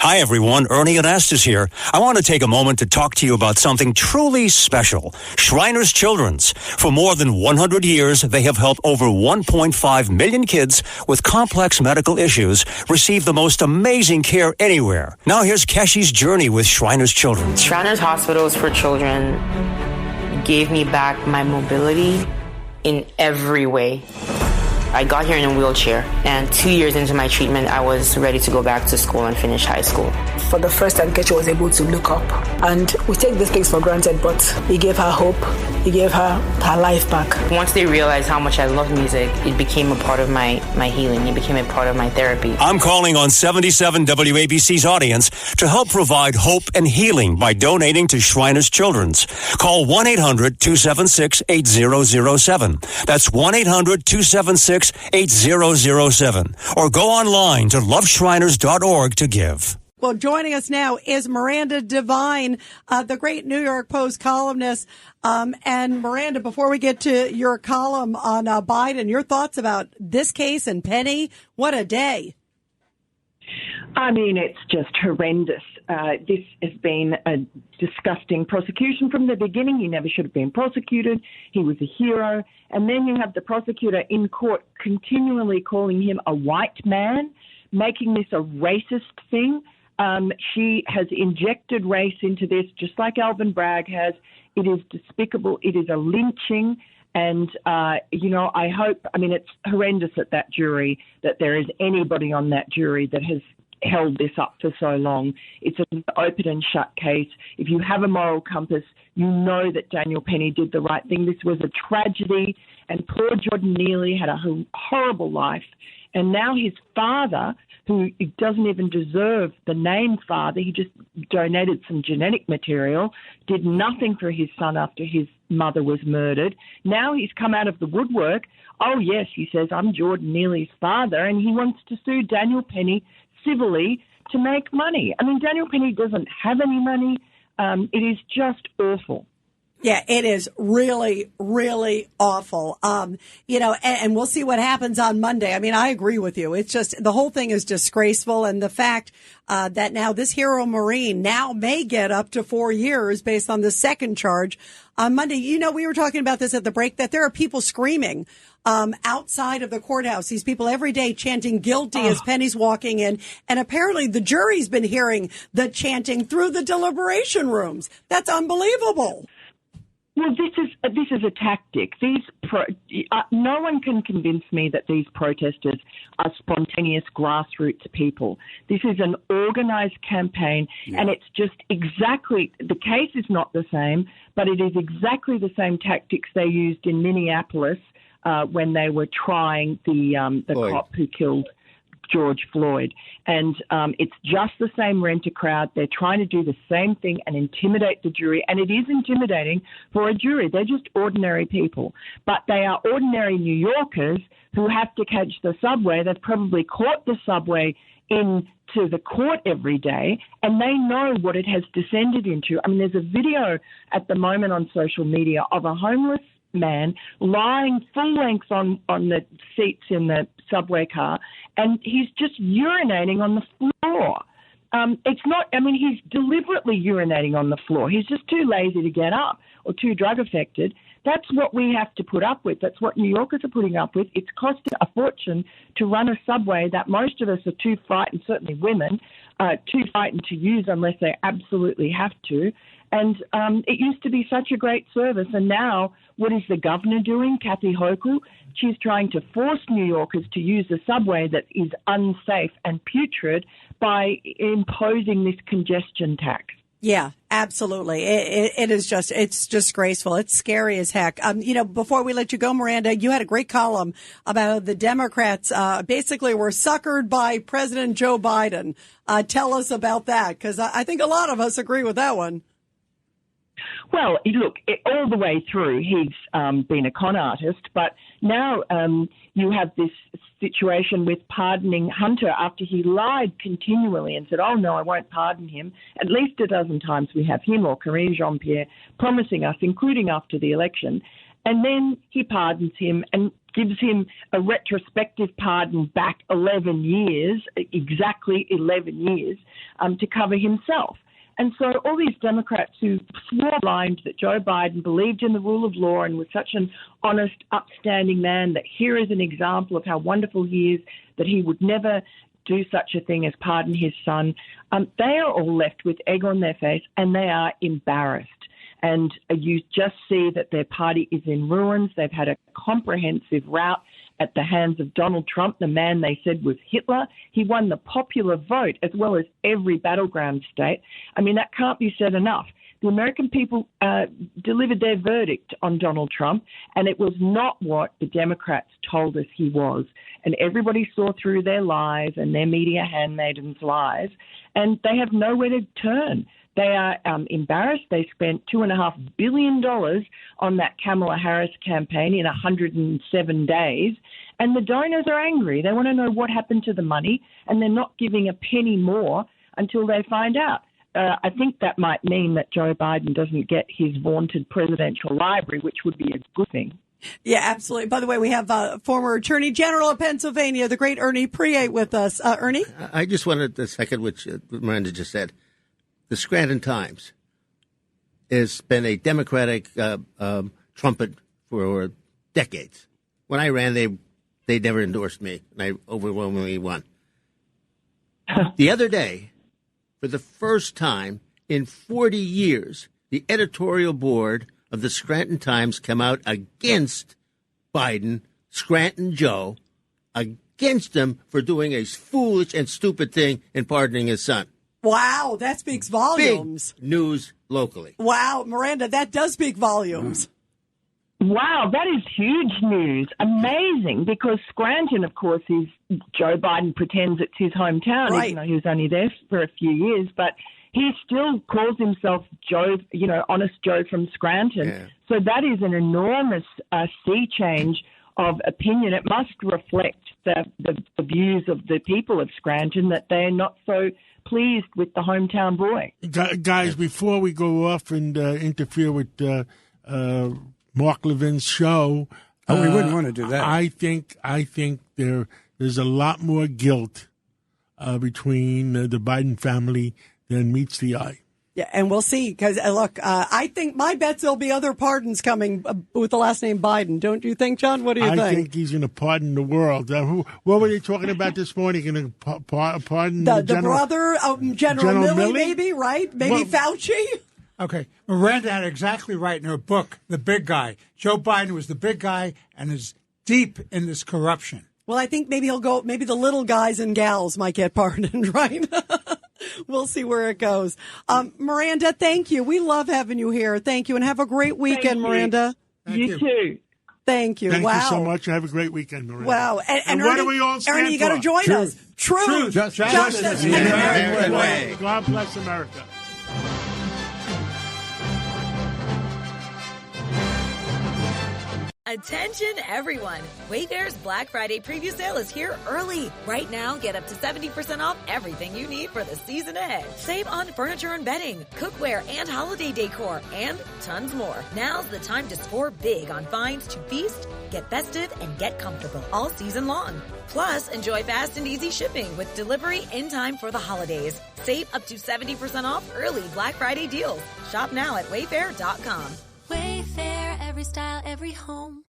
Hi, everyone. Ernie Anastas here. I want to take a moment to talk to you about something truly special. Shriners Children's. For more than 100 years, they have helped over 1.5 million kids with complex medical issues receive the most amazing care anywhere. Now here's Keshi's journey with Shriners Children's. Shriners Hospitals for Children gave me back my mobility in every way. I got here in a wheelchair, and 2 years into my treatment, I was ready to go back to school and finish high school. For the first time, Keshi was able to look up. And we take these things for granted, but he gave her hope. He gave her life back. Once they realized how much I love music, it became a part of my healing. It became a part of my therapy. I'm calling on 77 WABC's audience to help provide hope and healing by donating to Shriners Children's. Call 1-800-276-8007. That's 1-800-276-8007. Or go online to loveshriners.org to give. Well, joining us now is Miranda Devine, the great New York Post columnist. And Miranda, before we get to your column on Biden, your thoughts about this case and Penny. What a day. I mean, it's just horrendous. This has been a disgusting prosecution from the beginning. He never should have been prosecuted. He was a hero. And then you have the prosecutor in court continually calling him a white man, making this a racist thing. She has injected race into this, just like Alvin Bragg has. It is despicable. It is a lynching. And, I hope, it's horrendous at that jury that there is anybody on that jury that has held this up for so long. It's an open and shut case. If you have a moral compass, you know that Daniel Penny did the right thing. This was a tragedy, and poor Jordan Neely had a horrible life. And now his father, who doesn't even deserve the name father, he just donated some genetic material, did nothing for his son after his mother was murdered. Now he's come out of the woodwork. Oh, yes, he says, I'm Jordan Neely's father, and he wants to sue Daniel Penny civilly to make money. Daniel Penny doesn't have any money. It is just awful. Yeah, it is really, really awful. And we'll see what happens on Monday. I agree with you. It's just the whole thing is disgraceful. And the fact that now this hero Marine now may get up to 4 years based on the second charge on Monday. We were talking about this at the break, that there are people screaming outside of the courthouse. These people every day chanting guilty as Penny's walking in. And apparently the jury's been hearing the chanting through the deliberation rooms. That's unbelievable. Well, this is a tactic. No one can convince me that these protesters are spontaneous grassroots people. This is an organised campaign, and it's just exactly, the case is not the same, but it is exactly the same tactics they used in Minneapolis when they were trying the cop who killed George Floyd. And it's just the same rent-a-crowd. They're trying to do the same thing and intimidate the jury. And it is intimidating for a jury. They're just ordinary people. But they are ordinary New Yorkers who have to catch the subway. They've probably caught the subway into the court every day, and they know what it has descended into. There's a video at the moment on social media of a homeless man lying full length on the seats in the subway car, and he's just urinating on the floor. He's deliberately urinating on the floor. He's just too lazy to get up or too drug affected. That's what we have to put up with. That's what New Yorkers are putting up with. It's costing a fortune to run a subway that most of us are too frightened, certainly women, too frightened to use unless they absolutely have to. And it used to be such a great service. And now what is the governor doing, Kathy Hochul? She's trying to force New Yorkers to use the subway that is unsafe and putrid by imposing this congestion tax. Yeah, absolutely. It's disgraceful. It's scary as heck. Before we let you go, Miranda, you had a great column about the Democrats basically were suckered by President Joe Biden. Tell us about that, because I think a lot of us agree with that one. Well, look, all the way through, he's been a con artist, but now you have this situation with pardoning Hunter after he lied continually and said, oh, no, I won't pardon him. At least a dozen times we have him or Karine Jean-Pierre promising us, including after the election. And then he pardons him and gives him a retrospective pardon back 11 years, exactly 11 years. to cover himself. And so all these Democrats who swore blind that Joe Biden believed in the rule of law and was such an honest, upstanding man, that here is an example of how wonderful he is, that he would never do such a thing as pardon his son, they are all left with egg on their face, and they are embarrassed. And you just see that their party is in ruins. They've had a comprehensive rout at the hands of Donald Trump, the man they said was Hitler. He won the popular vote as well as every battleground state. I mean, that can't be said enough. The American people delivered their verdict on Donald Trump, and it was not what the Democrats told us he was. And everybody saw through their lies and their media handmaidens' lies, and they have nowhere to turn. They are embarrassed. They spent $2.5 billion on that Kamala Harris campaign in 107 days. And the donors are angry. They want to know what happened to the money, and they're not giving a penny more until they find out. I think that might mean that Joe Biden doesn't get his vaunted presidential library, which would be a good thing. Yeah, absolutely. By the way, we have former Attorney General of Pennsylvania, the great Ernie Priet, with us. Ernie? I just wanted to second what Miranda just said. The Scranton Times has been a Democratic trumpet for decades. When I ran, they never endorsed me, and I overwhelmingly won. The other day, for the first time in 40 years, the editorial board of the Scranton Times came out against Biden, Scranton Joe, against him for doing a foolish and stupid thing in pardoning his son. Wow, that speaks volumes. Big news locally. Wow, Miranda, that does speak volumes. Wow, that is huge news. Amazing, because Scranton, of course, is Joe Biden pretends it's his hometown, right, even though he was only there for a few years. But he still calls himself Joe, Honest Joe from Scranton. Yeah. So that is an enormous sea change of opinion. It must reflect the views of the people of Scranton, that they're not so pleased with the hometown boy. Guys, before we go off and interfere with Mark Levin's show, we wouldn't want to do that. I think there's a lot more guilt between the Biden family than meets the eye. Yeah, and we'll see, because, look, I think my bet's there'll be other pardons coming with the last name Biden. Don't you think, John? What do you think? I think he's going to pardon the world. What were they talking about this morning? Going to pardon the brother of General Milley, maybe, right? Maybe Fauci? Okay. Miranda had exactly right in her book, The Big Guy. Joe Biden was the big guy and is deep in this corruption. Well, I think maybe maybe the little guys and gals might get pardoned, right? We'll see where it goes. Miranda, thank you. We love having you here. Thank you, and have a great weekend, Miranda. You too. Thank you. Thank you so much. Have a great weekend, Miranda. Wow. And what Ernie, do we all stand Ernie, you got to join us. Truth, justice, and American way. God bless America. Attention everyone! Wayfair's Black Friday preview sale is here early. Right now, get up to 70% off everything you need for the season ahead. Save on furniture and bedding, cookware and holiday decor, and tons more. Now's the time to score big on finds to feast, get festive, and get comfortable all season long. Plus, enjoy fast and easy shipping with delivery in time for the holidays. Save up to 70% off early Black Friday deals. Shop now at Wayfair.com. Wayfair, every style, every home.